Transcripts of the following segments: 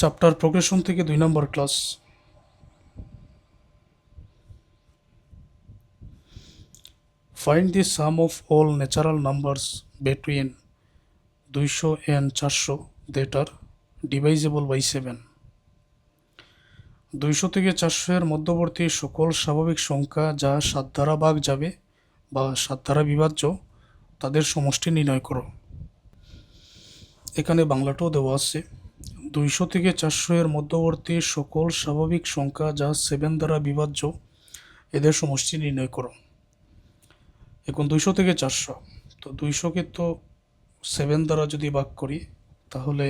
Chapter progression থেকে 2 নম্বর class. Find the sum of all natural numbers between 200 and 400 that are divisible by 7। 200 থেকে 400 এর মধ্যবর্তী সকল স্বাভাবিক সংখ্যা যা 7 দ্বারা ভাগ যাবে বা 7 দ্বারা বিভাজ্য তাদের সমষ্টি নির্ণয় করো। এখানে বাংলাটাও দেওয়া আছে। 200 থেকে 400 এর মধ্যবর্তী সকল স্বাভাবিক সংখ্যা যা 7 দ্বারা বিভাজ্য এদের সমষ্টি নির্ণয় করো। এখন 200 থেকে 400, তো 200কে তো 7 দ্বারা যদি ভাগ করি তাহলে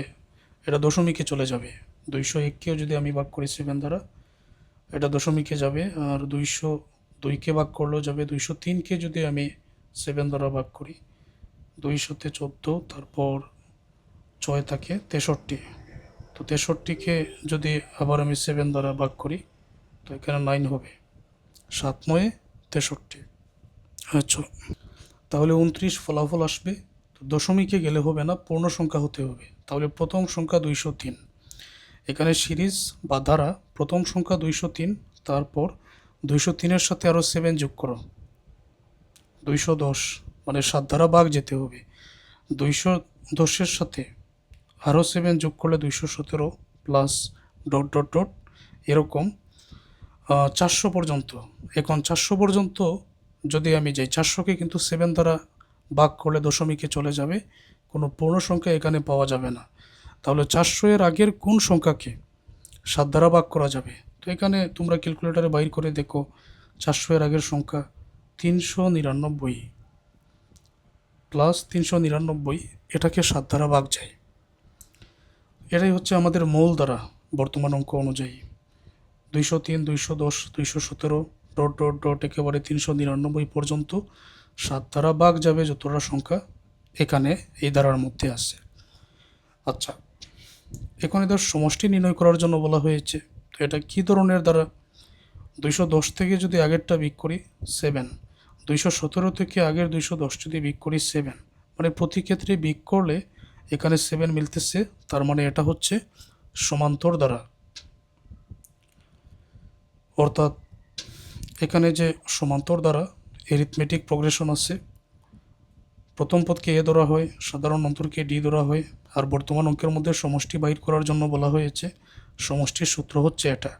এটা দশমিকে চলে যাবে। 201কেও যদি আমি ভাগ করি 7 দ্বারা এটা দশমিকে যাবে, আর 202কে ভাগ করলেও যাবে। 203কে যদি আমি 7 দ্বারা ভাগ করি 200তে 14, তারপর 6 থাকে 63, তো 63কে যদি আবার আমি 7 দ্বারা ভাগ করি তো এখানে 9 হবে। 7 9 63। আচ্ছা, তাহলে 29 ফলাফল আসবে। তো দশমিকে গেলে হবে না, পূর্ণ সংখ্যা হতে হবে। তাহলে প্রথম সংখ্যা 203, এখানে সিরিজ বা ধারা প্রথম সংখ্যা 203, তারপর 203-এর সাথে আরও 7 যোগ করো, 210, মানে 7 দ্বারা ভাগ যেতে হবে। 210-এর সাথে আরও 7 যোগ করলে 217 প্লাস ডট ডট ডট এরকম 400 পর্যন্ত। এখন 400 পর্যন্ত যদি আমি যাই, 400কে কিন্তু 7 দ্বারা ভাগ করলে দশমিকে চলে যাবে, কোনো পূর্ণ সংখ্যা এখানে পাওয়া যাবে না। তাহলে 400 এর আগের কোন সংখ্যাকে 7 দ্বারা ভাগ করা যাবে? তো এখানে তোমরা ক্যালকুলেটারে বাইর করে দেখো, 400 এর আগের সংখ্যা 399 প্লাস 399, এটাকে 7 দ্বারা ভাগ যায়। এটাই হচ্ছে আমাদের মূল দ্বারা বর্তমান অঙ্ক অনুযায়ী। 203, 210, 217 ডট ডট ডট একেবারে 399 পর্যন্ত 7 দ্বারা ভাগ যাবে যতটা সংখ্যা এখানে এই ধারার মধ্যে আছে। আচ্ছা, এখন এদের সমষ্টি নির্ণয় করার জন্য বলা হয়েছে। তো এটা কি ধরনের দ্বারা? 210 থেকে যদি আগেরটা বিয়োগ করি 7, 217 থেকে আগের 210 যদি বিয়োগ করি 7, মানে প্রতি ক্ষেত্রে বিয়োগ করলে এখানে 7 মিলতেছে, তার মানে এটা হচ্ছে সমান্তর দ্বারা। অর্থাৎ এখানে যে সমান্তর দ্বারা এরিথমেটিক প্রোগ্রেশন আছে, প্রথম পদকে এ ধরা হয়, সাধারণ অন্তরকে ডি ধরা হয়, আর বর্তমান অঙ্কের মধ্যে সমষ্টি বাহির করার জন্য বলা হয়েছে। সমষ্টির সূত্র হচ্ছে এটা,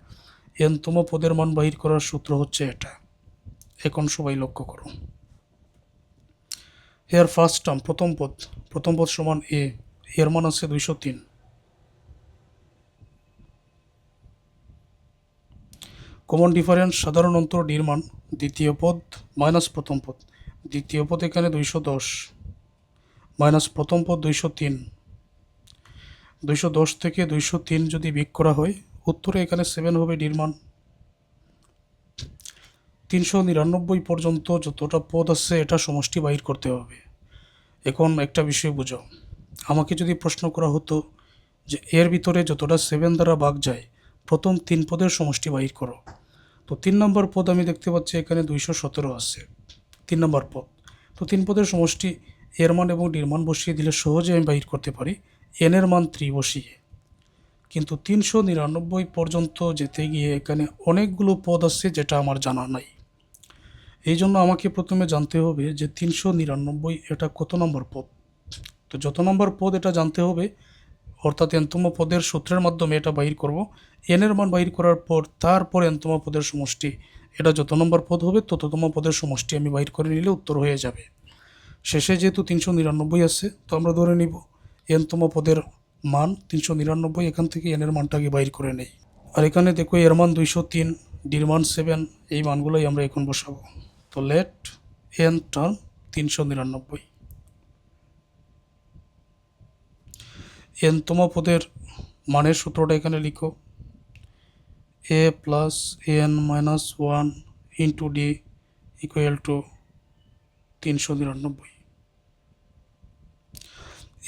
এনতম পদের মান বাহির করার সূত্র হচ্ছে এটা। এখন সবাই লক্ষ্য করো, এর ফার্স্ট টার্ম প্রথম পদ সমান এ, এর মান আছে 203। কমন ডিফারেন্স সাধারণ অন্তর ডির মান, দ্বিতীয় পদ মাইনাস প্রথম পদ, দ্বিতীয় পদ এখানে 210 মাইনাস প্রথম পদ 203। 210 থেকে 203 যদি বিয়োগ করা হয় উত্তরে এখানে 7 হবে ডির মান। 399 পর্যন্ত যতটা পদ আছে এটা সমষ্টি বাহির করতে হবে। এখন একটা বিষয় বুঝো, আমাকে যদি প্রশ্ন করা হতো যে এর ভিতরে যতটা 7 দ্বারা ভাগ যায় প্রথম 3 পদের সমষ্টি বাহির করো, তো 3 নম্বর পদ আমি দেখতে পাচ্ছি এখানে 217 আছে 3 নম্বর পদ। তো 3 পদের সমষ্টি এর মান এবং ডির মান বসিয়ে দিলে সহজে আমি বাহির করতে পারি এন এর মান 3 বসিয়ে। কিন্তু 399 পর্যন্ত যেতে গিয়ে এখানে অনেকগুলো পদ আছে যেটা আমার জানা নাই। এই জন্য আমাকে প্রথমে জানতে হবে যে 399 এটা কত নম্বর পদ। তো যত নম্বর পদ এটা জানতে হবে, অর্থাৎ এনতম পদের সূত্রের মাধ্যমে এটা বাহির করব। এনের মান বাহির করার পর তারপর এনতম পদের সমষ্টি, এটা যত নম্বর পদ হবে তততম পদের সমষ্টি আমি বাহির করে নিলে উত্তর হয়ে যাবে। শেষে যেহেতু 399 আছে, তো আমরা ধরে নিব এনতম পদের মান 399, এখান থেকে এনের মানটাকে বাহির করে নেই। আর এখানে দেখো এর মান 203, ডির মান 7, এই মানগুলোই আমরা এখন বসাবো। তো লেট এন টার্ম 399। এনতম পদের মানের সূত্রটা এখানে লিখো, a plus n minus 1 into d equal to 399।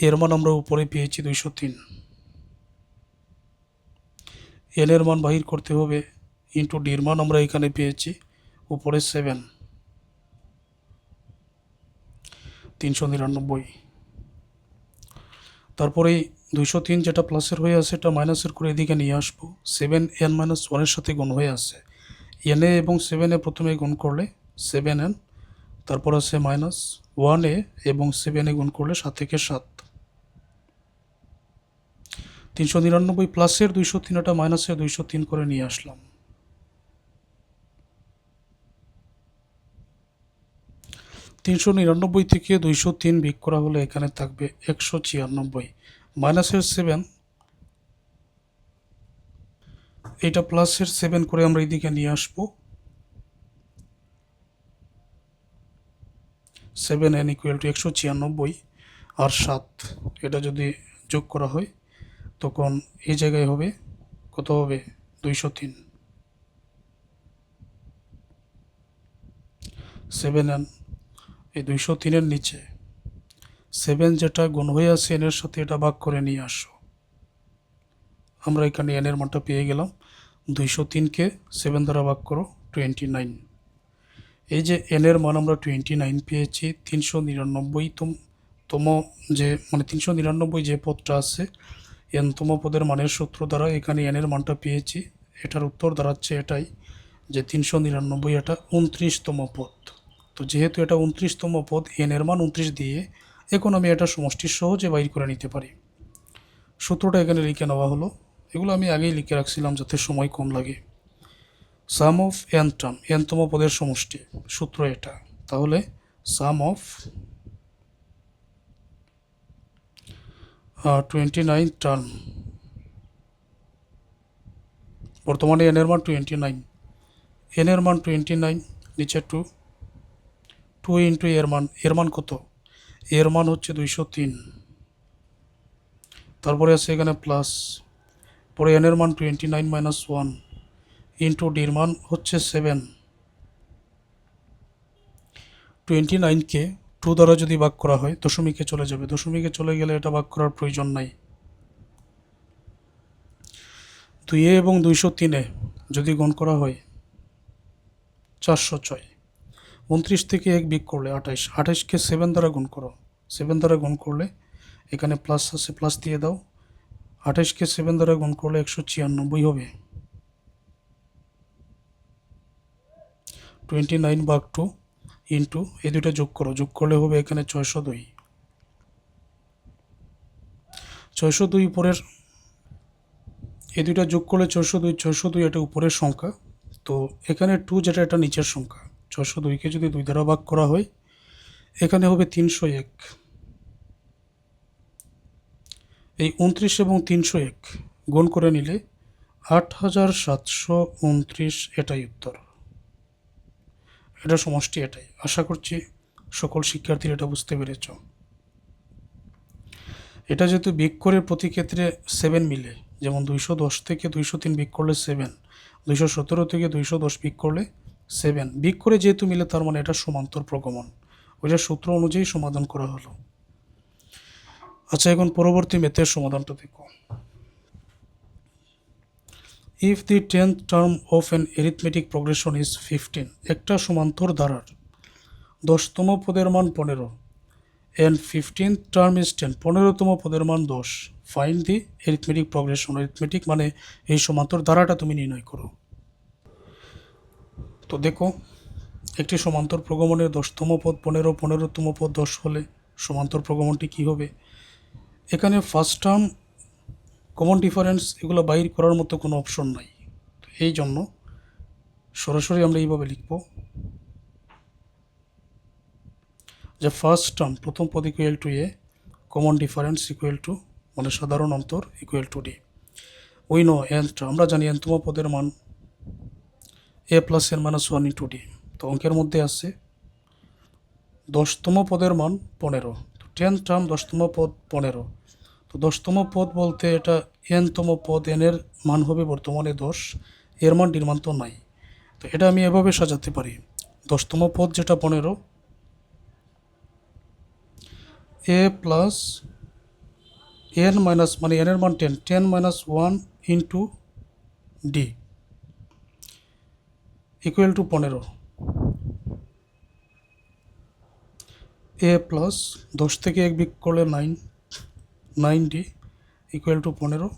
এর মান আমরা উপরে পেয়েছি 203, এন এর মান বাহির করতে হবে ইন্টু ডির মান আমরা এখানে পেয়েছি উপরে 7, 399। তারপরেই 203 যেটা প্লাসের হয়ে আছে এটা মাইনাসের করে এদিকে নিয়ে আসবো। 7n-1 সাথে গুণ হয়ে আছে, এন এ এবং 7 এ প্রথমে গুণ করলে 7n, তারপর আছে -1a এবং 7 এ গুণ করলে 7 থেকে 7। 399 প্লাসের 203 এটা মাইনাসের 203 করে নিয়ে আসলাম। 399 থেকে 203 বিয়োগ করা হলে এখানে থাকবে 196। মাইনাসের 7, এটা প্লাসের 7 করে আমরা এইদিকে নিয়ে আসবো। 7n = 196 আর 7, এটা যদি যোগ করা হয় তখন এই জায়গায় হবে কত হবে 203। 7n, এই 203-এর নিচে 7 যেটা গুণ হয়ে আছে n এর সাথে এটা ভাগ করে নিয়ে আসো। আমরা এখানে n এর মানটা পেয়ে গেলাম। 203-কে 7 দ্বারা ভাগ করো 29। এই যে n এর মান আমরা 29 পেয়েছি। 399তম যে 399 যে পদটা আছে n-তম পদের মানের সূত্র দ্বারা এখানে n এর মানটা পেয়েছি। এটার উত্তর দাঁড়াচ্ছে এটাই যে 399 এটা 29তম পদ। তো যেহেতু এটা 29তম পদ, n এর মান 29 দিয়ে এখন আমি এটা সমষ্টি সহজে বাইর করে নিতে পারি। সূত্রটা এখানে লিখে নেওয়া হলো, এগুলো আমি আগেই লিখে রাখছিলাম যাতে সময় কম লাগে। সাম অফ n টার্ম, n-তম পদের সমষ্টি, সূত্র এটা। তাহলে সাম অফ 29 টার্ম, বর্তমানে n এর মান 29, n এর মান 29, নিচে 2 ইন্টু এর মান কত, এর মান হচ্ছে 203। তারপরে আছে এখানে প্লাস, পরে n এর মান 29 - 1 ইন্টু ডির মান হচ্ছে 7। 29-কে 2 দ্বারা যদি ভাগ করা হয় দশমিকে চলে যাবে, দশমিকে চলে গেলে এটা ভাগ করার প্রয়োজন নাই। 2a এবং 203-এ যদি গুণ করা হয় 406। 29 থেকে 1 বিয়োগ করলে 28, 28-কে 7 দ্বারা গুণ করো, 7 দ্বারা গুণ করলে এখানে প্লাস আছে, প্লাস দিয়ে দাও। 28-কে 7 দ্বারা গুণ করলে 196 হবে। 29/2 ইন্টু এই দুইটা যোগ করো, যোগ করলে হবে এখানে 602। 602 উপরের, এই দুইটা যোগ করলে 602, 602 এটা উপরের সংখ্যা। তো এখানে 2 যেটা এটা নিচের সংখ্যা। 602-কে যদি 2 দ্বারা ভাগ করা হয় এখানে হবে 301। এই 29 এবং 301 গুণ করে নিলে 8729, এটাই উত্তর। এটা সমষ্টি এটাই। আশা করছি সকল শিক্ষার্থীরা এটা বুঝতে পেরেছ। এটা যেহেতু বিয়োগ করে প্রতি ক্ষেত্রে 7 মিলে, যেমন 210 থেকে 203 বিয়োগ করলে 7, 217 থেকে 210 বিয়োগ করলে 7, বিয়োগ করে যেহেতু মিলে তার মানে এটা সমান্তর প্রগমন, ওইটা সূত্র অনুযায়ী সমাধান করা হলো। আচ্ছা, এখন পরবর্তী ম্যাথের সমাধানটা দেখো। If the 10th term of an arithmetic progression is 15, একটা সমান্তর ধারার 10তম পদের মান 15 and 15th টার্ম ইজ 10, 15তম পদের মান 10, find the arithmetic progression. Arithmetic মানে এই সমান্তর ধারাটা তুমি নির্ণয় করো। তো দেখো, একটি সমান্তর প্রগমনের 10তম পদ 15, 15তম পদ 10 হলে সমান্তর প্রগমনটি কী হবে? এখানে ফার্স্ট টার্ম, কমন ডিফারেন্স এগুলো বাইর করার মতো কোনো অপশন নাই। তো এই জন্য সরাসরি আমরা এইভাবে লিখব যে ফার্স্ট টার্ম, প্রথম পদ equal to A, common difference equal to মানে সাধারণ অন্তর equal to D. We know nth term, আমরা জানি nতম পদের মান a plus n minus 1 into D. তো অঙ্কের মধ্যে আছে 10তম পদের মান 15, তো 10th টার্ম 10তম পদ 15। তো 10তম পদ বলতে এটা nতম পদ, n এর মান হবে বর্তমানে 10, এর মান ডির মান তো নাই। তো এটা আমি এভাবে সাজাতে পারি, 10তম পদ যেটা 15, a প্লাস n মাইনাস মানে n এর মান 10, 10 minus 1 into d equal two 15। a plus 10 থেকে 1 বিয়োগ করলে 9, 9d ইকুয়াল টু 15।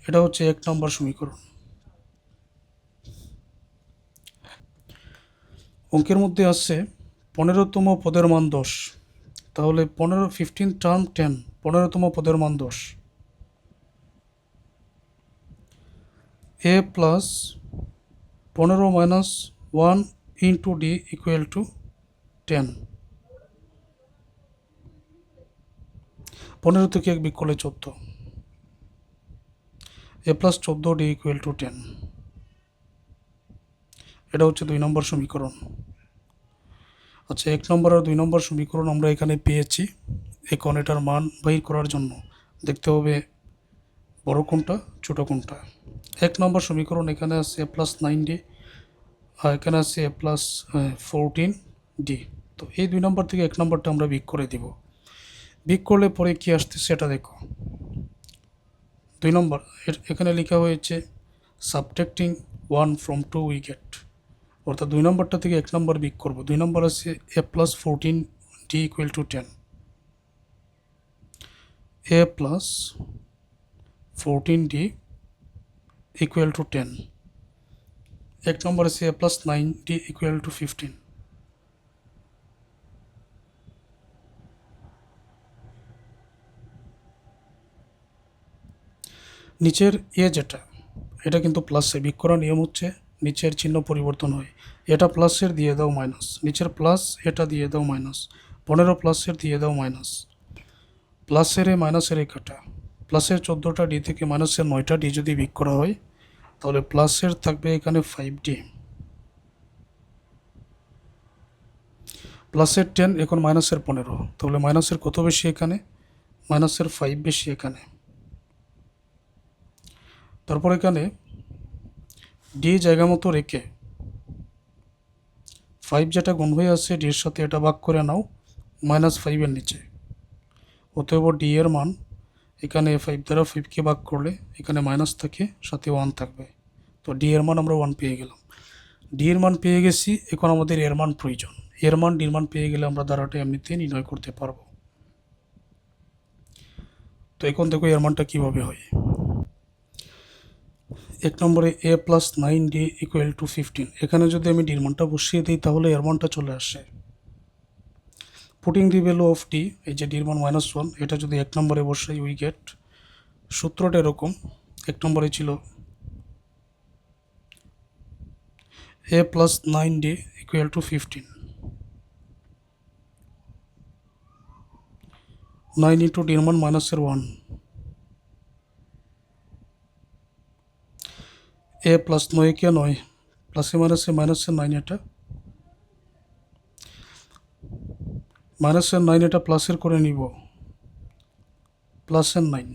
এটা হচ্ছে 1 নম্বর সমীকরণ। অঙ্কের মধ্যে আছে 15তম পদের মান 10, তাহলে 15 টার্ম 10, 15তম পদের মান 10। a plus 15 minus 1 into d equal two 10। 15 থেকে 1 বিয়োগ করলে 14, a plus 14d equal to 10। এটা হচ্ছে 2 নম্বর সমীকরণ। আচ্ছা, 1 নম্বর আর 2 নম্বর সমীকরণ আমরা এখানে পেয়েছি। এখন এটার মান বাহির করার জন্য দেখতে হবে বড় কোনটা ছোট কোনটা। 1 নম্বর সমীকরণ এখানে আছে a প্লাস 9d আর এখানে আছে a প্লাস 14d। তো এই 2 নম্বর থেকে 1 নম্বরটা আমরা বিয়োগ করে দিব। বিয়োগ করলে পরে কি আসছে সেটা দেখো। 2 নম্বর এখানে লেখা হয়েছে সাবট্রাক্টিং 1 from 2 we get, অর্থাৎ 2 নম্বরটা থেকে 1 নম্বর বিয়োগ করব। 2 নম্বর আছে a plus 14d equal to 10, a plus 14d equal to 10। 1 নম্বর আছে a plus 9d equal to 15। নিচের এ যেটা, এটা কিন্তু প্লাসে বিয়োগ করার নিয়ম হচ্ছে নিচের চিহ্ন পরিবর্তন হয়। এটা প্লাসের দিয়ে দাও মাইনাস, নিচের প্লাস এটা দিয়ে দাও মাইনাস, 15 প্লাসের দিয়ে দাও মাইনাস, প্লাসের এ মাইনাসের এ কাটা, প্লাসের 14টা ডি থেকে মাইনাসের 9টা ডি যদি বিয়োগ করা হয় তাহলে প্লাসের থাকবে এখানে 5d, প্লাসের 10 এখন মাইনাসের 15, তাহলে মাইনাসের কত বেশি এখানে, মাইনাসের 5 বেশি এখানে। তারপর এখানে ডি জায়গা মতো রেখে 5 যেটা গুণ হয়ে আছে ডির সাথে এটা ভাগ করে নাও -5 এর নিচে। অতএব ডি এর মান এখানে 5 দ্বারা 5কে ভাগ করলে এখানে মাইনাস থাকে, সাথে 1 থাকবে। তো ডি এর মান আমরা 1 পেয়ে গেলাম। ডি এর মান পেয়ে গেছি, এখন আমাদের এর মান প্রয়োজন। এর মান ডির মান পেয়ে গেলে আমরা দ্বারাটা এমনিতে নির্ণয় করতে পারবো। তো এখন দেখো এর মানটা কীভাবে হয়। 1 নম্বরে a plus 9d equal to 15, এখানে যদি আমি ডির মানটা বসিয়ে দিই তাহলে এর মানটা চলে আসে। Putting the value of D, এই যে ডির মান -1, এটা যদি 1 নম্বরে বসাই উই গেট, সূত্রটা এরকম। 1 নম্বরে ছিল a plus 9d equal to 15, 9 into ডির মান -1, a প্লাস 9 কে 9, প্লাসে মাইনাসে মাইনাসের 9, এটা মাইনাসের 9, এটা প্লাসের করে নিব, প্লাসের 9,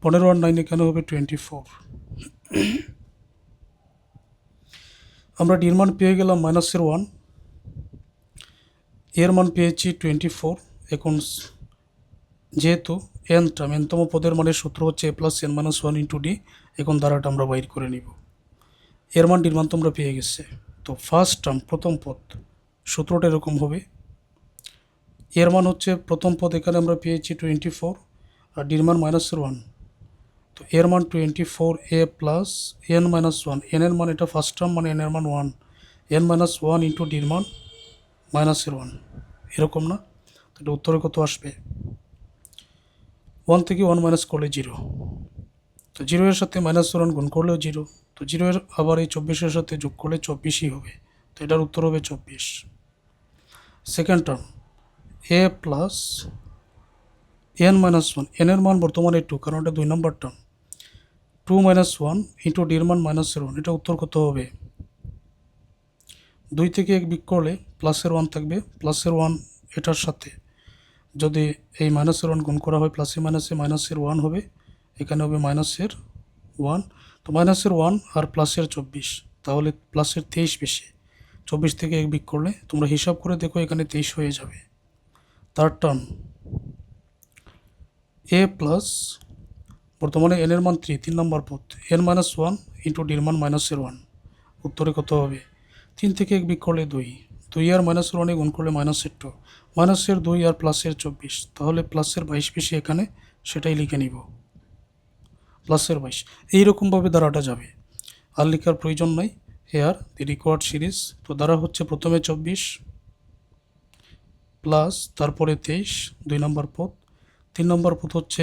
15 আর 9 এখানে হবে 24। আমরা ডির মান পেয়ে গেলাম -1, এর মান পেয়েছি 24। এখন যেহেতু এনতম পদের মানের সূত্র হচ্ছে a plus n minus 1 into D, এখন দ্বারাটা আমরা বাইর করে নিব। এর মান ডির মান তোমরা পেয়ে গেছে। তো ফার্স্ট টার্ম প্রথম পদ সূত্রটা এরকম হবে, এর মান হচ্ছে প্রথম পদ এখানে আমরা পেয়েছি 24 আর ডির মান -1, তো এর মান 24 a plus n minus 1, n এর মান এটা ফার্স্ট টার্ম মানে n এর মান 1, n মাইনাস 1 ইন্টু ডির মান -1, এরকম না? তো এটা উত্তরে কত আসবে, 1 থেকে 1 মাইনাস করলে 0, তো 0 এর সাথে -1 গুণ করলেও 0, তো 0 এর আবার এই 24-এর সাথে যোগ করলে 24ই হবে, তো এটার উত্তর হবে 24। Second term a plus n minus 1, n এর মান বর্তমানে 2 কারণ এটা 2 নম্বর টার্ম, 2 মাইনাস 1 ইন্টু ডির মান -1, এটা উত্তর কত হবে, 2 থেকে 1 বিয়োগ করলে প্লাসের 1 থাকবে, প্লাসের 1 এটার সাথে যদি এই -1 গুণ করা হয় প্লাসে মাইনাসে -1 হবে, এখানে হবে -1, তো -1 আর প্লাসের 24, তাহলে প্লাসের 23 বেশি, 24 থেকে 1 বিয়োগ করলে তোমরা হিসাব করে দেখো এখানে 23 হয়ে যাবে। থার্ড টার্ম a প্লাস বর্তমানে n এর মান 3 নম্বর পদ, n মাইনাস 1 ইন্টু ডির মান -1, উত্তরে কত হবে, 3 থেকে 1 বিয়োগ করলে 2, 2 আর -1 গুণ করলে -2, মাইনাসের 2 আর প্লাসের 24, তাহলে প্লাসের 22 বেশি এখানে, সেটাই লিখে নিব, প্লাসের 22। এইরকমভাবে দ্বারাটা যাবে, আর লেখার প্রয়োজন নাই। হেয়ার দি রিকোয়ার্ড সিরিজ, তো দ্বারা হচ্ছে প্রথমে 24 প্লাস তারপরে 23 2 নম্বর পদ, 3 নম্বর পদ হচ্ছে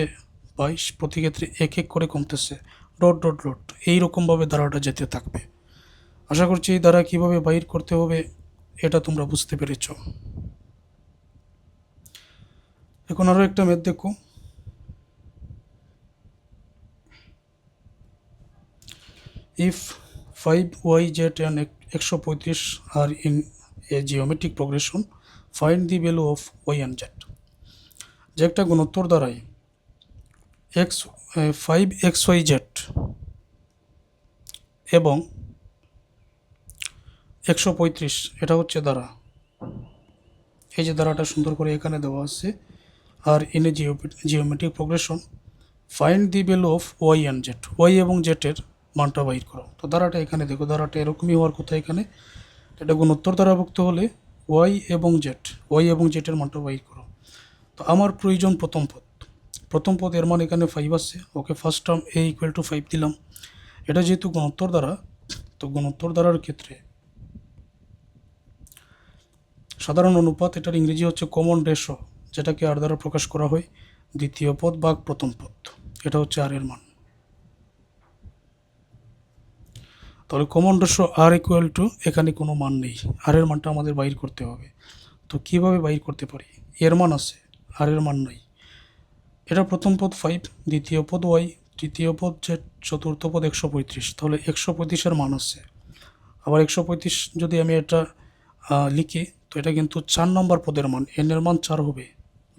22, প্রতি ক্ষেত্রে এক এক করে কমতেছে, ডট ডট ডট, এইরকমভাবে দ্বারাটা যেতে থাকবে। আশা করছি এই দ্বারা কীভাবে বাইর করতে হবে এটা তোমরা বুঝতে পেরেছ। এখন আরও একটা ম্যাথ দেখো। If 5yz and 135 are in a geometric progression, find the value of y and z। যে একটা গুণোত্তর দ্বারাই 5xyz এবং 135 এটা হচ্ছে দ্বারা, এই যে দ্বারাটা সুন্দর করে এখানে দেওয়া আছে, আর in a geometric progression find the value of y and z, y এবং জেটের মানটা বাইর করো। তো দ্বারাটা এখানে দেখো, দ্বারাটা এরকমই হওয়ার কথা, এখানে এটা গুণোত্তর দ্বারাভুক্ত হলে ওয়াই এবং জেটের মানটা বাইর করো। তো আমার প্রয়োজন প্রথম পদ এর মান এখানে 5 আছে, okay first term A equal to 5 দিলাম। এটা যেহেতু গুণোত্তর দ্বারা, তো গুণোত্তর দ্বারার ক্ষেত্রে সাধারণ অনুপাত, এটার ইংরেজি হচ্ছে কমন রেশো, যেটাকে আর দ্বারা প্রকাশ করা হয়, দ্বিতীয় পদ ভাগ প্রথম পদ, এটা হচ্ছে আর এর মান। তাহলে common ratio r equal to, এখানে কোনো মান নেই, আর এর মানটা আমাদের বাইর করতে হবে। তো কিভাবে বাইর করতে পারি, এর মান আছে আর এর মান নাই। এটা প্রথম পদ 5, দ্বিতীয় পদ ওয়াই, তৃতীয় পদ জেড, চতুর্থ পদ 135, তাহলে 135-এর মান আছে। আবার 135 যদি আমি এটা লিখি, তো এটা কিন্তু 4 নম্বর পদের মান, এন এর মান 4 হবে,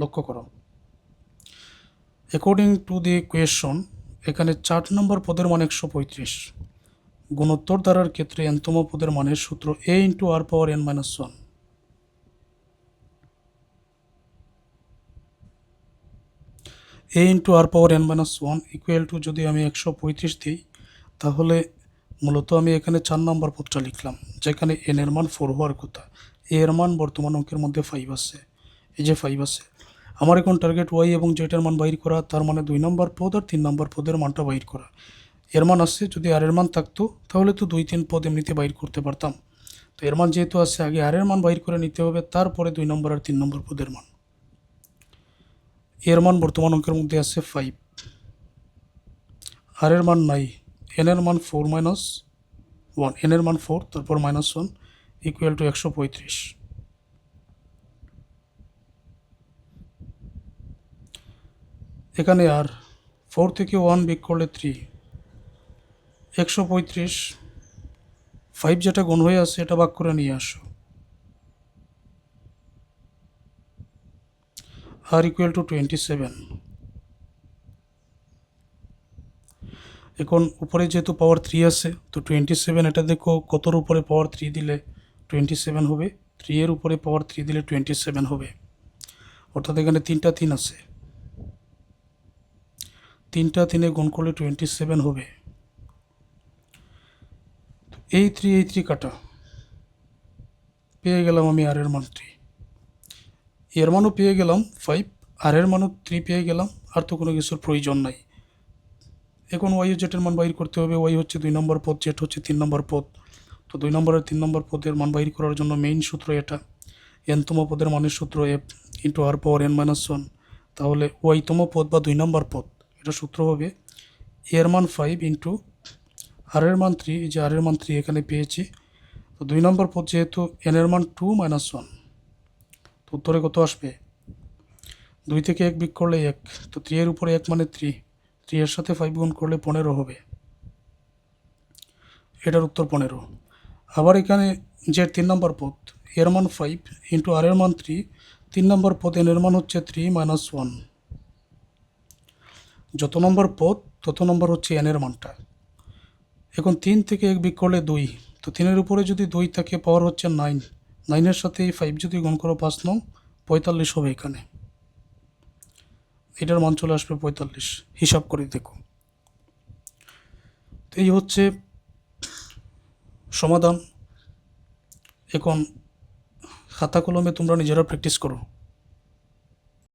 লক্ষ্য করো। অ্যাকর্ডিং টু দি কোয়েশন, এখানে 4 নম্বর পদের মান 135, গুণোত্তর দ্বারার ক্ষেত্রে এনতম পদের মানের সূত্র a into r power n minus 1। a into r power n minus 1 equal to, যদি আমি 135 দিই, তাহলে মূলত আমি এখানে 4 নম্বর পদটা লিখলাম, যেখানে n এর মান 4 হওয়ার কথা, a এর মান বর্তমান অঙ্কের মধ্যে 5 আছে, এই যে 5 আছে। আমার এখন টার্গেট ওয়াই এবং জেড এর মান বাইর করা, তার মানে 2 নম্বর পদ আর 3 নম্বর পদের মানটা বাইর করা। এর মান আছে, যদি আর এর মান থাকতো তাহলে তো 2-3 পদ এমনিতে বাইর করতে পারতাম। তো এর মান যেহেতু আছে, আগে আর এর মান বাইর করে নিতে হবে, তারপরে 2 নম্বর আর 3 নম্বর পদের মান। এর মান বর্তমান অঙ্কের মধ্যে আছে 5, আর এর মান নাই, এন এর মান 4 মাইনাস 1, এন এর মান 4 তারপর মাইনাস 1 ইকুয়াল টু 135। এখানে আর 4 থেকে 1 বিয়োগ করলে 3, 135 5 যেটা গুণ হয়ে আছে এটা ভাগ করে নিয়ে আসো, আর ইকুয়াল টু 27। এখন উপরে যেহেতু পাওয়ার 3 আছে, তো 27, এটা দেখো কতর উপরে পাওয়ার 3 দিলে 27 হবে, 3 এর উপরে পাওয়ার 3 দিলে 27 হবে, অর্থাৎ এখানে 3টা 3 আছে, 3টা 3-এ গুণ করলে 27 হবে। এই 3 কাটা, পেয়ে গেলাম আমি আর এর মান 3, এর মানও পেয়ে গেলাম 5, আর এর মানও 3 পেয়ে গেলাম, আর তো কোনো কিছুর প্রয়োজন নাই। এখন ওয়াই ও জেটের মান বাইর করতে হবে, ওয়াই হচ্ছে 2 নম্বর পদ, জেট হচ্ছে 3 নম্বর পদ। তো 2 নম্বর আর 3 নম্বর পদের মান বাইর করার জন্য মেইন সূত্র এটা, এনতম পদের মানের সূত্র F into r power n minus 1। তাহলে ওয়াইতম পদ বা 2 নম্বর পদ, এটা সূত্র হবে এর মান 5 ইন্টু আর এর মান 3, এই যে আর এর মান 3 এখানে পেয়েছি। তো 2 নম্বর পদ যেহেতু n এর মান 2 মাইনাস 1, তো উত্তরে কত আসবে, 2 থেকে 1 বিয়োগ করলে 1, তো 3 এর উপরে 1 মানে 3, 3 এর সাথে 5 গুণ করলে 15 হবে, এটার উত্তর 15। আবার এখানে যে 3 নম্বর পদ, এর মান 5 ইন্টু আর এর মান 3, 3 নম্বর পদ n এর মান হচ্ছে 3 মাইনাস 1, যত নম্বর পদ তত নম্বর হচ্ছে n এর মানটা। এখন 3 থেকে 1 বিয়োগ করলে 2, তো 3 এর উপরে যদি 2 থাকে পাওয়ার হচ্ছে 9, 9 এর সাথে এই 5 যদি গুণ করো 5 9 45 হবে, এখানে এটার মান চলে আসবে 45, হিসাব করে দেখো। তো এই হচ্ছে সমাধান। এখন খাতা কলমে তোমরা নিজেরা প্র্যাকটিস করো।